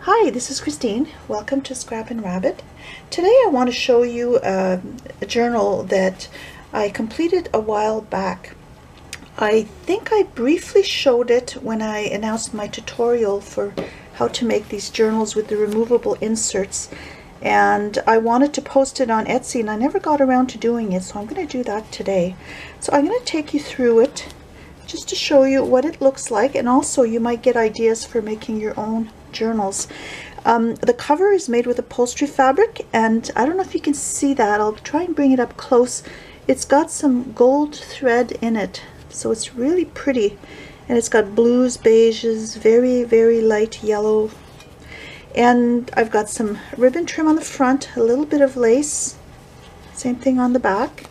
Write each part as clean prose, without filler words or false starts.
Hi, this is Christine. Welcome to Scrap and Rabbit. Today I want to show you a journal that I completed a while back. I think I briefly showed it when I announced my tutorial for how to make these journals with the removable inserts, and I wanted to post it on Etsy and I never got around to doing it, so I'm going to do that today. So I'm going to take you through it just to show you what it looks like, and also you might get ideas for making your own journals. The cover is made with upholstery fabric, and I don't know if you can see that. I'll try and bring it up close. It's got some gold thread in it, so it's really pretty, and it's got blues, beiges, very light yellow, and I've got some ribbon trim on the front, a little bit of lace, same thing on the back,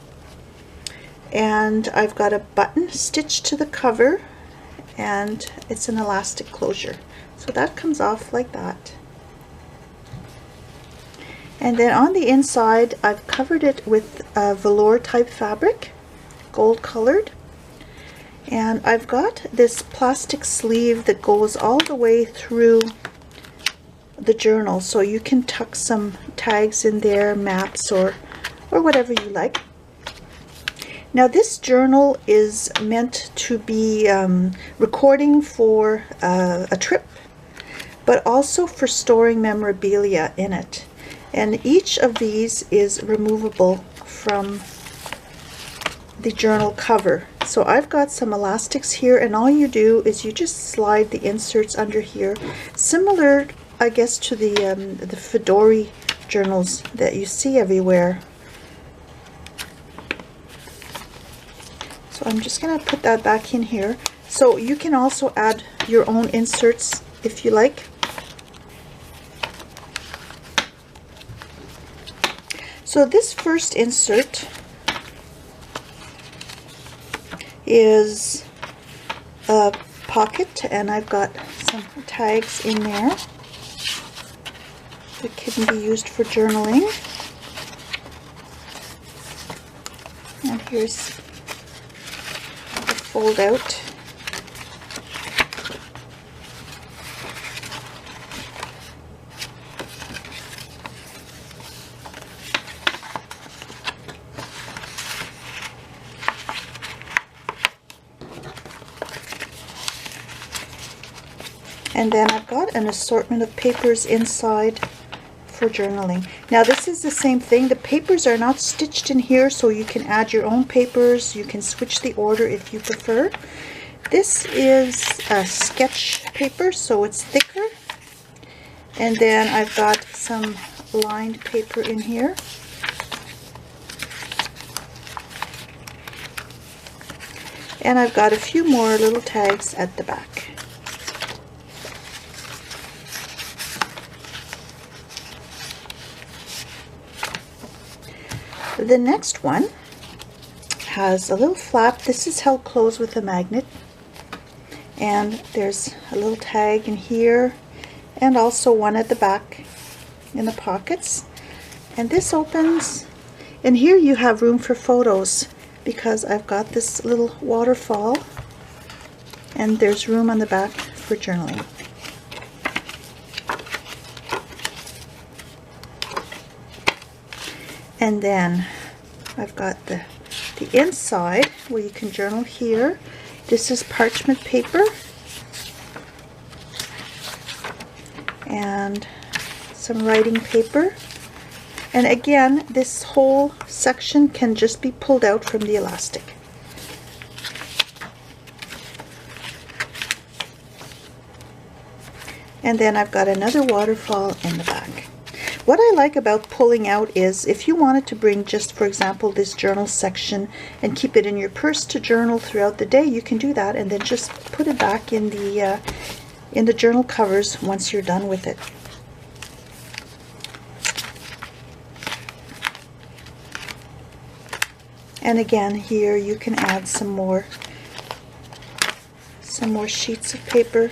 and I've got a button stitched to the cover, and it's an elastic closure, so that comes off like that. And then on the inside I've covered it with velour type fabric, gold colored, and I've got this plastic sleeve that goes all the way through the journal, so you can tuck some tags in there, maps, or whatever you like. Now this journal is meant to be recording for a trip, but also for storing memorabilia in it. And each of these is removable from the journal cover. So I've got some elastics here, and all you do is you just slide the inserts under here, similar I guess to the Fedori journals that you see everywhere. So I'm just going to put that back in here. So you can also add your own inserts if you like. So this first insert is a pocket, and I've got some tags in there that can be used for journaling. And here's the fold out. And then I've got an assortment of papers inside for journaling. Now this is the same thing. The papers are not stitched in here, so you can add your own papers. You can switch the order if you prefer. This is a sketch paper, so it's thicker. And then I've got some lined paper in here. And I've got a few more little tags at the back. The next one has a little flap. This is held closed with a magnet, and there's a little tag in here, and also one at the back in the pockets. And this opens, and here you have room for photos, because I've got this little waterfall, and there's room on the back for journaling. And then I've got the inside where you can journal here. This is parchment paper, and some writing paper. And again, this whole section can just be pulled out from the elastic. And then I've got another waterfall in the back. What I like about pulling out is if you wanted to bring just, for example, this journal section and keep it in your purse to journal throughout the day, you can do that, and then just put it back in the journal covers once you're done with it. And again, here you can add some more sheets of paper.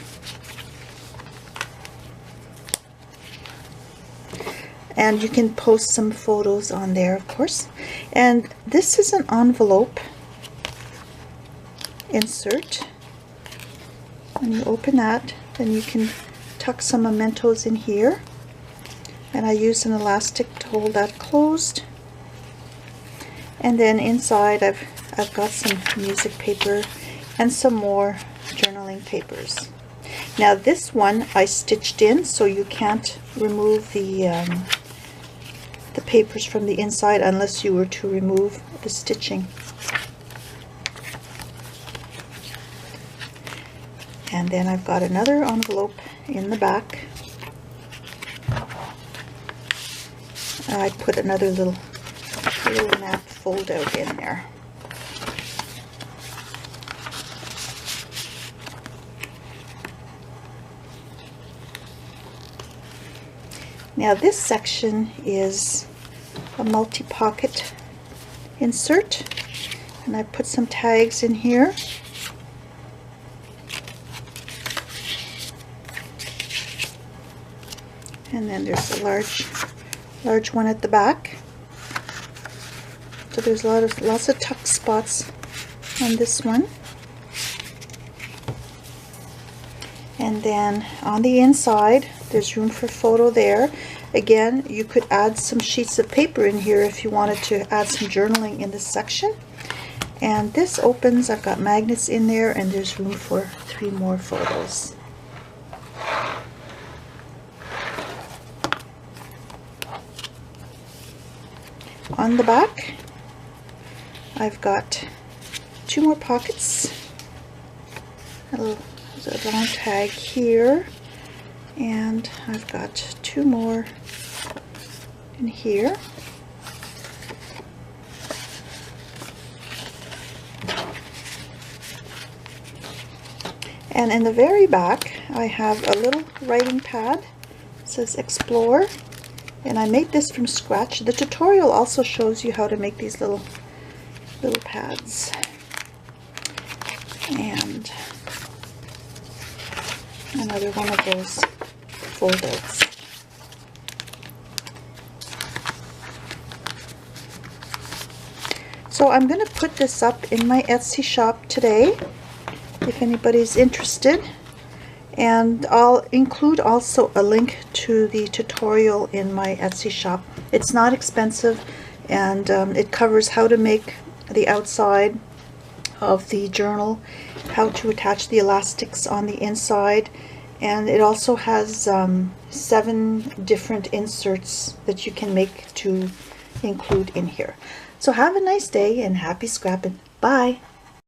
And you can post some photos on there, of course. And this is an envelope insert. When you open that, then you can tuck some mementos in here, and I use an elastic to hold that closed. And then inside I've got some music paper and some more journaling papers. Now this one I stitched in, so you can't remove the papers from the inside unless you were to remove the stitching. And then I've got another envelope in the back. I put another little map fold out in there. Now this section is a multi-pocket insert, and I put some tags in here. And then there's a large one at the back. So there's lots of tuck spots on this one. And then on the inside, there's room for photo there. Again, you could add some sheets of paper in here if you wanted to add some journaling in this section. And this opens, I've got magnets in there, and there's room for 3 more photos. On the back, I've got 2 more pockets. There's a long tag here, and I've got 2 more in here. And in the very back, I have a little writing pad. It says Explore. And I made this from scratch. The tutorial also shows you how to make these little pads. And another one of those fold-outs. So I'm going to put this up in my Etsy shop today, if anybody's interested. And I'll include also a link to the tutorial in my Etsy shop. It's not expensive, and it covers how to make the outside of the journal, how to attach the elastics on the inside, and it also has 7 different inserts that you can make to include in here. So have a nice day and happy scrapping. Bye!